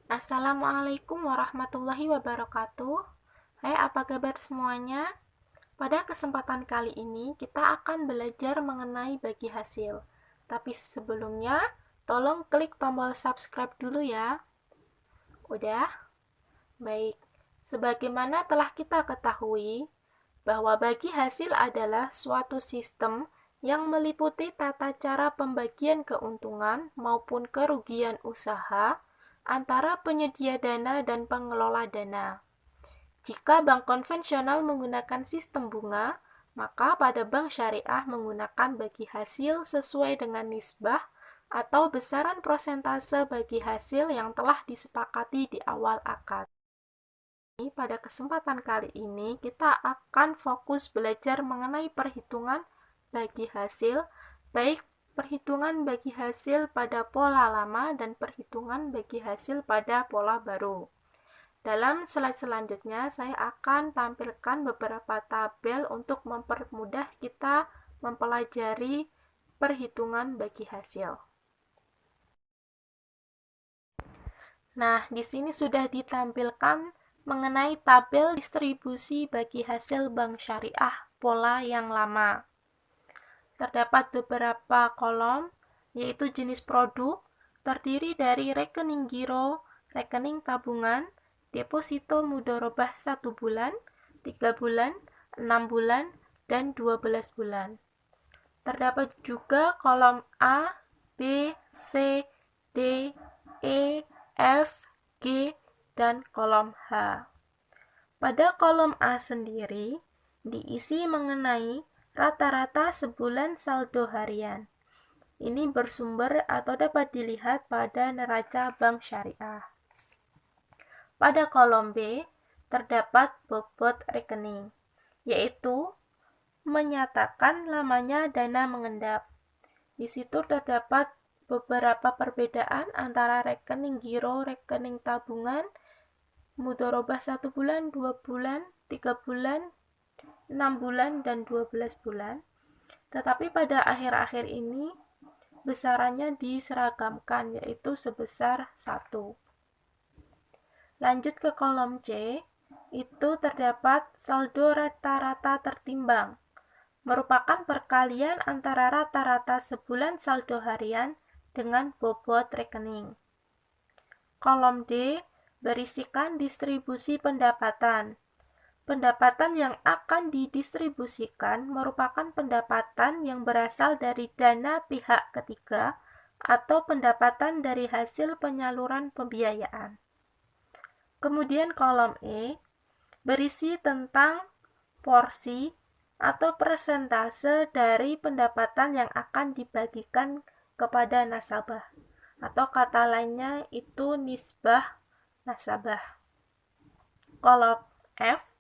Assalamualaikum warahmatullahi wabarakatuh. Hai, apa kabar semuanya? Pada kesempatan kali ini, kita akan belajar mengenai bagi hasil. Tapi sebelumnya, tolong klik tombol subscribe dulu ya. Udah? Baik. Sebagaimana telah kita ketahui, bahwa bagi hasil adalah suatu sistem yang meliputi tata cara pembagian keuntungan maupun kerugian usaha antara penyedia dana dan pengelola dana. Jika bank konvensional menggunakan sistem bunga, maka pada bank syariah menggunakan bagi hasil sesuai dengan nisbah atau besaran prosentase bagi hasil yang telah disepakati di awal akad. Pada kesempatan kali ini, kita akan fokus belajar mengenai perhitungan bagi hasil, baik perhitungan bagi hasil pada pola lama dan perhitungan bagi hasil pada pola baru. Dalam slide selanjutnya, saya akan tampilkan beberapa tabel untuk mempermudah kita mempelajari perhitungan bagi hasil. Nah, di sini sudah ditampilkan mengenai tabel distribusi bagi hasil bank syariah pola yang lama. Terdapat beberapa kolom, yaitu jenis produk, terdiri dari rekening giro, rekening tabungan, deposito mudharabah 1 bulan, 3 bulan, 6 bulan, dan 12 bulan. Terdapat juga kolom A, B, C, D, E, F, G, dan kolom H. Pada kolom A sendiri, diisi mengenai rata-rata sebulan saldo harian. Ini bersumber atau dapat dilihat pada neraca bank syariah. Pada kolom B, terdapat bobot rekening, yaitu menyatakan lamanya dana mengendap. Di situ terdapat beberapa perbedaan antara rekening giro, rekening tabungan, mudharabah 1 bulan, 2 bulan, 3 bulan, 6 bulan, dan 12 bulan. Tetapi pada akhir-akhir ini, besarannya diseragamkan, yaitu sebesar 1. Lanjut ke kolom C, itu terdapat saldo rata-rata tertimbang, merupakan perkalian antara rata-rata sebulan saldo harian dengan bobot rekening. Kolom D berisikan distribusi pendapatan. Pendapatan yang akan didistribusikan merupakan pendapatan yang berasal dari dana pihak ketiga atau pendapatan dari hasil penyaluran pembiayaan. Kemudian kolom E berisi tentang porsi atau persentase dari pendapatan yang akan dibagikan kepada nasabah, atau kata lainnya itu nisbah nasabah. Kolom F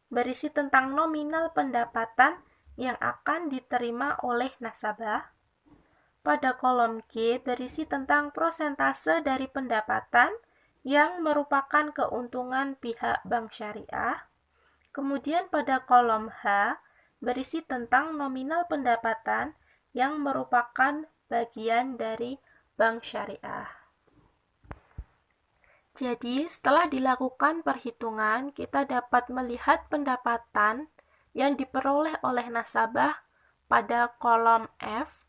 berisi tentang nominal pendapatan yang akan diterima oleh nasabah. Pada kolom G berisi tentang prosentase dari pendapatan yang merupakan keuntungan pihak bank syariah. Kemudian pada kolom H berisi tentang nominal pendapatan yang merupakan bagian dari bank syariah. Jadi, setelah dilakukan perhitungan, kita dapat melihat pendapatan yang diperoleh oleh nasabah pada kolom F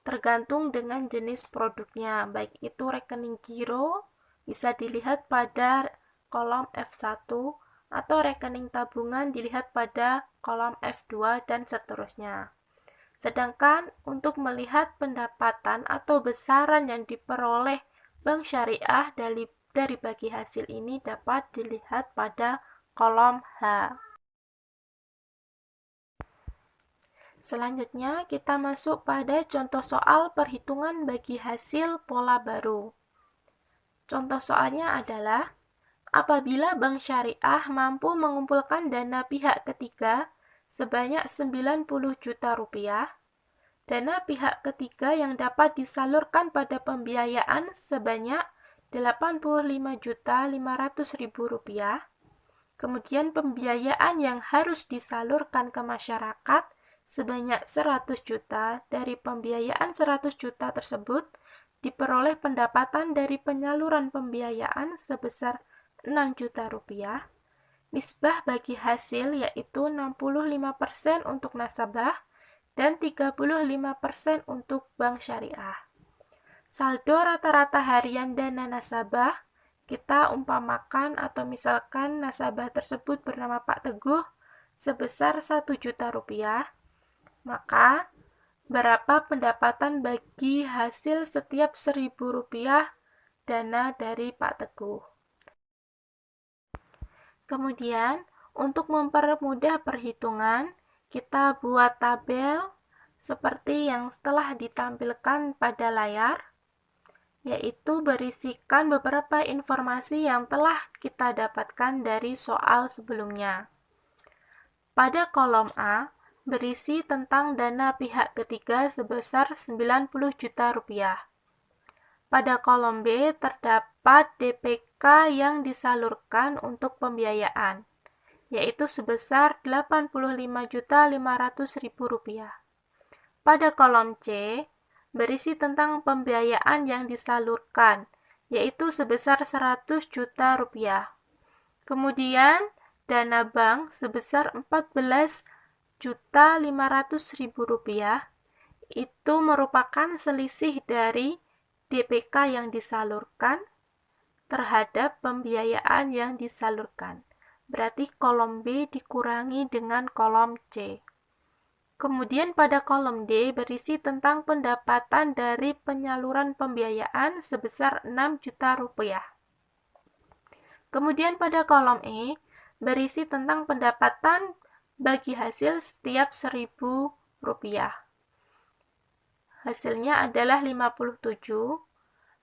tergantung dengan jenis produknya, baik itu rekening giro bisa dilihat pada kolom F1 atau rekening tabungan dilihat pada kolom F2 dan seterusnya. Sedangkan untuk melihat pendapatan atau besaran yang diperoleh bank syariah dari bagi hasil ini dapat dilihat pada kolom H. Selanjutnya kita masuk pada contoh soal perhitungan bagi hasil pola baru. Contoh soalnya adalah apabila bank syariah mampu mengumpulkan dana pihak ketiga sebanyak 90 juta rupiah, dana pihak ketiga yang dapat disalurkan pada pembiayaan sebanyak 85.500.000 rupiah, kemudian pembiayaan yang harus disalurkan ke masyarakat sebanyak 100 juta, dari pembiayaan 100 juta tersebut diperoleh pendapatan dari penyaluran pembiayaan sebesar 6 juta rupiah, nisbah bagi hasil yaitu 65% untuk nasabah dan 35% untuk bank syariah. Saldo rata-rata harian dana nasabah kita umpamakan atau misalkan nasabah tersebut bernama Pak Teguh sebesar 1 juta rupiah, maka berapa pendapatan bagi hasil setiap 1.000 rupiah dana dari Pak Teguh. Kemudian, untuk mempermudah perhitungan, kita buat tabel seperti yang telah ditampilkan pada layar, yaitu berisikan beberapa informasi yang telah kita dapatkan dari soal sebelumnya. Pada kolom A, berisi tentang dana pihak ketiga sebesar 90 juta rupiah. Pada kolom B, terdapat DPK yang disalurkan untuk pembiayaan, yaitu sebesar 85.500.000 rupiah. Pada kolom C, berisi tentang pembiayaan yang disalurkan, yaitu sebesar 100 juta rupiah. Kemudian, dana bank sebesar 14.500.000 rupiah, itu merupakan selisih dari DPK yang disalurkan terhadap pembiayaan yang disalurkan. Berarti kolom B dikurangi dengan kolom C. Kemudian pada kolom D berisi tentang pendapatan dari penyaluran pembiayaan sebesar 6 juta rupiah. Kemudian pada kolom E berisi tentang pendapatan bagi hasil setiap 1.000 rupiah. Hasilnya adalah 57.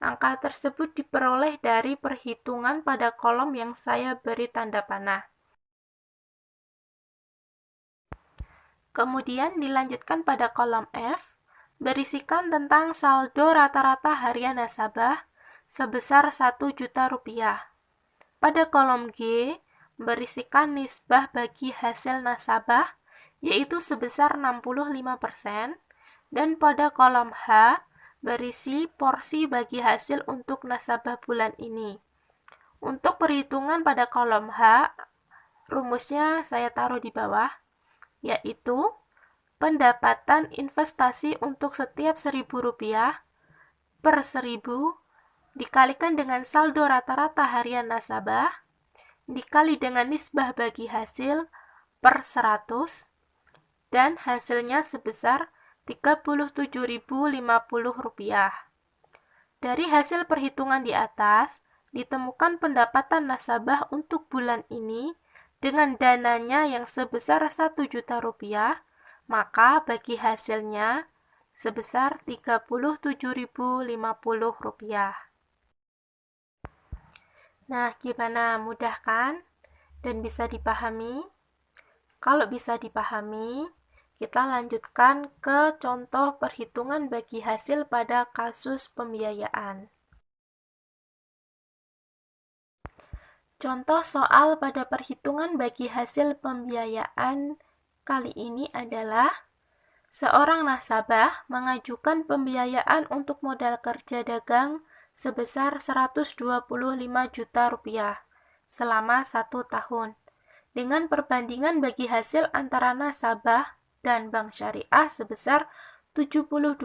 Angka tersebut diperoleh dari perhitungan pada kolom yang saya beri tanda panah. Kemudian dilanjutkan pada kolom F, berisikan tentang saldo rata-rata harian nasabah sebesar 1 juta rupiah. Pada kolom G, berisikan nisbah bagi hasil nasabah, yaitu sebesar 65%, dan pada kolom H, berisi porsi bagi hasil untuk nasabah bulan ini. Untuk perhitungan pada kolom H, rumusnya saya taruh di bawah, yaitu pendapatan investasi untuk setiap 1.000 rupiah per 1.000 dikalikan dengan saldo rata-rata harian nasabah dikali dengan nisbah bagi hasil per 100 dan hasilnya sebesar 37.050 rupiah. Dari hasil perhitungan di atas, ditemukan pendapatan nasabah untuk bulan ini dengan dananya yang sebesar 1 juta rupiah, maka bagi hasilnya sebesar 37.050 rupiah. Nah, gimana? Mudah kan? Dan bisa dipahami? Kalau bisa dipahami, kita lanjutkan ke contoh perhitungan bagi hasil pada kasus pembiayaan. Contoh soal pada perhitungan bagi hasil pembiayaan kali ini adalah seorang nasabah mengajukan pembiayaan untuk modal kerja dagang sebesar 125 juta rupiah selama 1 tahun dengan perbandingan bagi hasil antara nasabah dan bank syariah sebesar 72%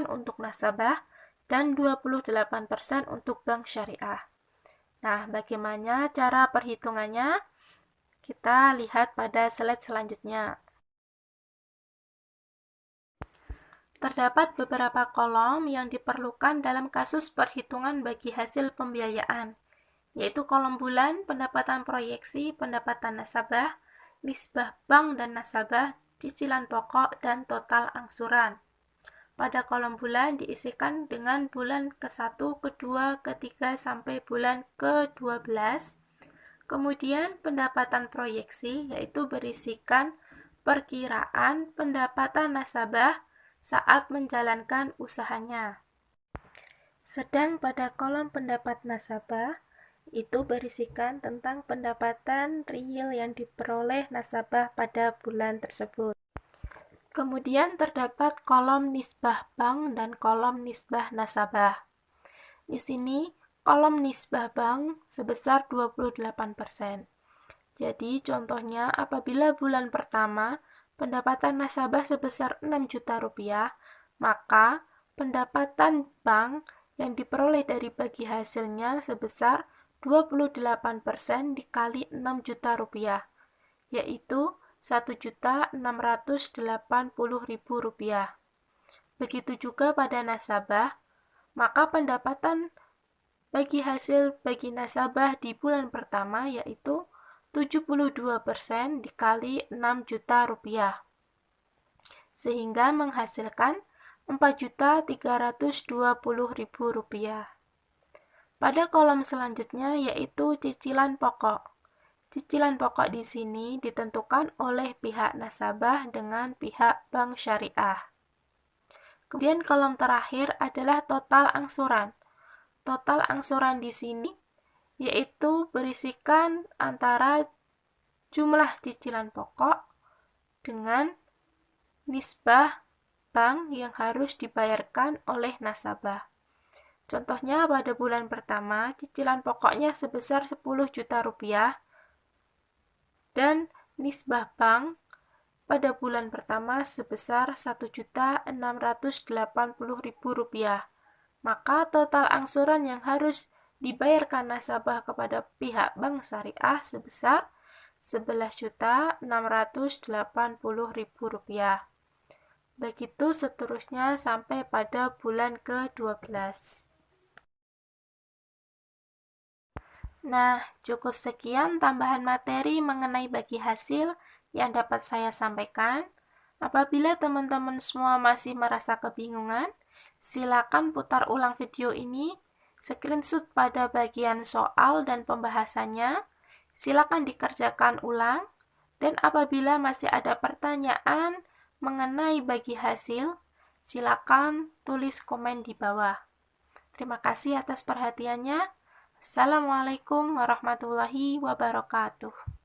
untuk nasabah dan 28% untuk bank syariah. Nah, bagaimana cara perhitungannya? Kita lihat pada slide selanjutnya. Terdapat beberapa kolom yang diperlukan dalam kasus perhitungan bagi hasil pembiayaan, yaitu kolom bulan, pendapatan proyeksi, pendapatan nasabah, nisbah bank dan nasabah, cicilan pokok, dan total angsuran. Pada kolom bulan diisikan dengan bulan ke-1, ke-2, ke-3, sampai bulan ke-12. Kemudian pendapatan proyeksi yaitu berisikan perkiraan pendapatan nasabah saat menjalankan usahanya. Sedang pada kolom pendapat nasabah itu berisikan tentang pendapatan real yang diperoleh nasabah pada bulan tersebut. Kemudian terdapat kolom nisbah bank dan kolom nisbah nasabah. Di sini, kolom nisbah bank sebesar 28%. Jadi, contohnya apabila bulan pertama pendapatan nasabah sebesar 6 juta rupiah, maka pendapatan bank yang diperoleh dari bagi hasilnya sebesar 28% dikali 6 juta rupiah, yaitu Rp1.680.000. Begitu juga pada nasabah, maka pendapatan bagi hasil bagi nasabah di bulan pertama yaitu 72% dikali 6 juta rupiah, sehingga menghasilkan Rp4.320.000. Pada kolom selanjutnya yaitu cicilan pokok. Cicilan pokok di sini ditentukan oleh pihak nasabah dengan pihak bank syariah. Kemudian kolom terakhir adalah total angsuran. Total angsuran di sini yaitu berisikan antara jumlah cicilan pokok dengan nisbah bank yang harus dibayarkan oleh nasabah. Contohnya pada bulan pertama cicilan pokoknya sebesar 10 juta rupiah dan nisbah bank pada bulan pertama sebesar Rp1.680.000. Maka total angsuran yang harus dibayarkan nasabah kepada pihak bank syariah sebesar Rp11.680.000. Begitu seterusnya sampai pada bulan ke-12. Nah, cukup sekian tambahan materi mengenai bagi hasil yang dapat saya sampaikan. Apabila teman-teman semua masih merasa kebingungan, silakan putar ulang video ini, screenshot pada bagian soal dan pembahasannya, silakan dikerjakan ulang, dan apabila masih ada pertanyaan mengenai bagi hasil, silakan tulis komen di bawah. Terima kasih atas perhatiannya. Assalamualaikum warahmatullahi wabarakatuh.